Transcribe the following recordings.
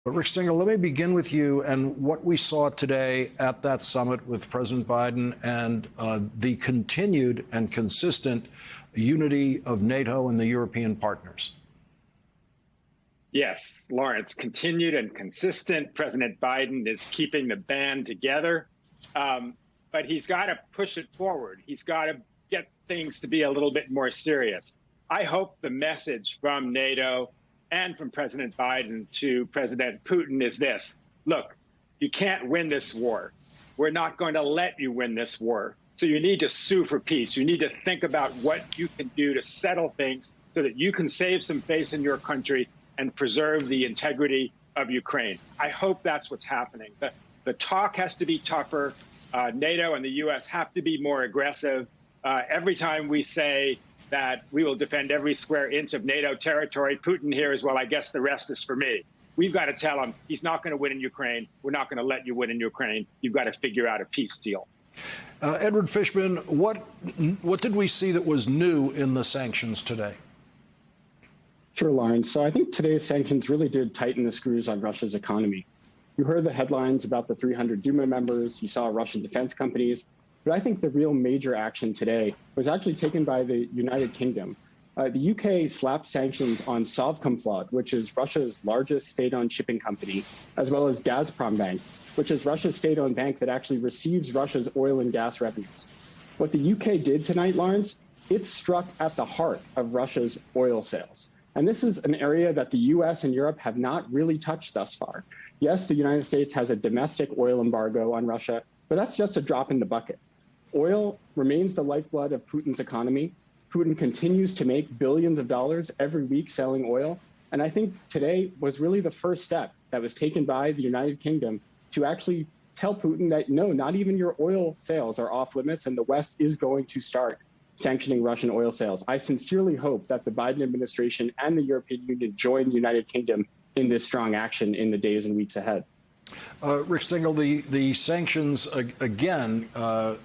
But Rick Stengel, let me begin with you and what we saw today at that summit with President Biden and the continued and consistent unity of NATO and the European partners. Yes, Lawrence, continued and consistent. President Biden is keeping the band together, but he's got to push it forward. He's got to get things to be a little bit more serious. I hope the message from NATO and from President Biden to President Putin is this: look, you can't win this war. We're not going to let you win this war. So you need to sue for peace. You need to think about what you can do to settle things so that you can save some face in your country and preserve the integrity of Ukraine. I hope that's what's happening. The talk has to be tougher. NATO and the U.S. have to be more aggressive. Every time we say that we will defend every square inch of NATO territory, Putin hears, well, I guess the rest is for me. We've got to tell him he's not going to win in Ukraine. We're not going to let you win in Ukraine. You've got to figure out a peace deal. Edward Fishman, what did we see that was new in the sanctions today? Sure, Lawrence. So I think today's sanctions really did tighten the screws on Russia's economy. You heard the headlines about the 300 Duma members. You saw Russian defense companies. But I think the real major action today was actually taken by the United Kingdom. The UK slapped sanctions on Sovcomflot, which is Russia's largest state-owned shipping company, as well as Gazprom Bank, which is Russia's state-owned bank that actually receives Russia's oil and gas revenues. What the UK did tonight, Lawrence, it struck at the heart of Russia's oil sales. And this is an area that the US and Europe have not really touched thus far. Yes, the United States has a domestic oil embargo on Russia, but that's just a drop in the bucket. Oil remains the lifeblood of Putin's economy. Putin continues to make billions of dollars every week selling oil. And I think today was really the first step that was taken by the United Kingdom to actually tell Putin that, no, not even your oil sales are off limits, and the West is going to start sanctioning Russian oil sales. I sincerely hope that the Biden administration and the European Union join the United Kingdom in this strong action in the days and weeks ahead. Rick Stengel, the sanctions, again,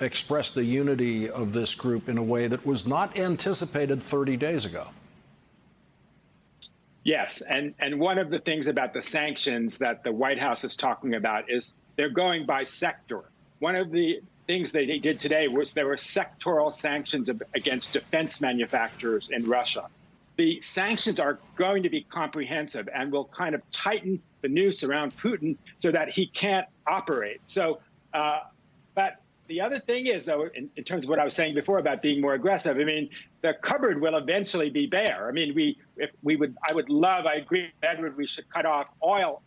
express the unity of this group in a way that was not anticipated 30 days ago. Yes, and one of the things about the sanctions that the White House is talking about is they're going by sector. One of the things they did today was there were sectoral sanctions against defense manufacturers in Russia. The sanctions are going to be comprehensive and will kind of tighten the noose around Putin so that he can't operate. So, but the other thing is, though, in terms of what I was saying before about being more aggressive, I mean, the cupboard will eventually be bare. I mean, I agree with Edward, we should cut off oil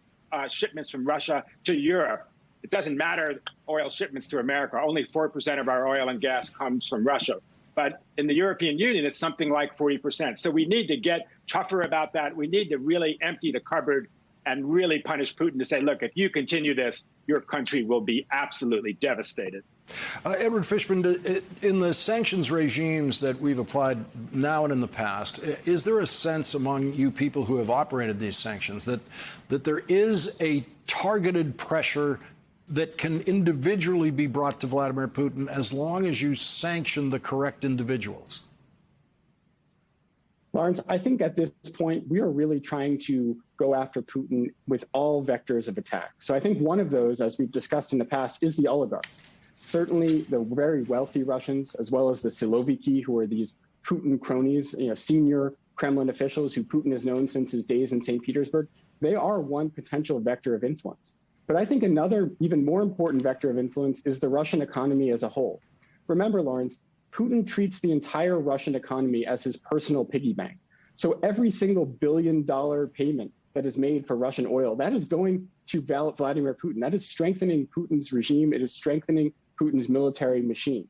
shipments from Russia to Europe. It doesn't matter oil shipments to America. Only 4% of our oil and gas comes from Russia. But in the European Union, it's something like 40%. So we need to get tougher about that. We need to really empty the cupboard and really punish Putin to say, look, if you continue this, your country will be absolutely devastated. Edward Fishman, in the sanctions regimes that we've applied now and in the past, is there a sense among you people who have operated these sanctions that there is a targeted pressure that can individually be brought to Vladimir Putin as long as you sanction the correct individuals? Lawrence, I think at this point, we are really trying to go after Putin with all vectors of attack. So I think one of those, as we've discussed in the past, is the oligarchs. Certainly the very wealthy Russians, as well as the Siloviki, who are these Putin cronies, senior Kremlin officials who Putin has known since his days in St. Petersburg. They are one potential vector of influence. But I think another even more important vector of influence is the Russian economy as a whole. Remember, Lawrence, Putin treats the entire Russian economy as his personal piggy bank. So every single billion-dollar payment that is made for Russian oil, that is going to Vladimir Putin. That is strengthening Putin's regime. It is strengthening Putin's military machine.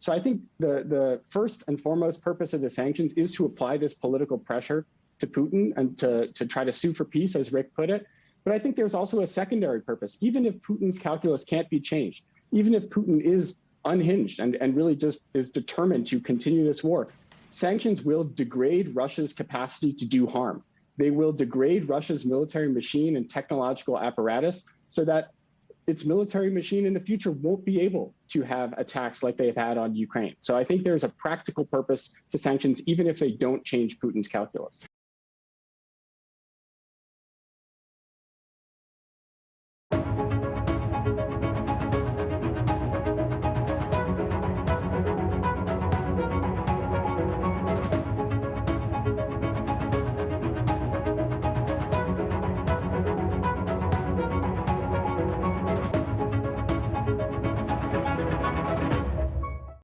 So I think the first and foremost purpose of the sanctions is to apply this political pressure to Putin and to try to sue for peace, as Rick put it. But I think there's also a secondary purpose. Even if Putin's calculus can't be changed, even if Putin is unhinged and really just is determined to continue this war, sanctions will degrade Russia's capacity to do harm. They will degrade Russia's military machine and technological apparatus so that its military machine in the future won't be able to have attacks like they've had on Ukraine. So I think there's a practical purpose to sanctions, even if they don't change Putin's calculus.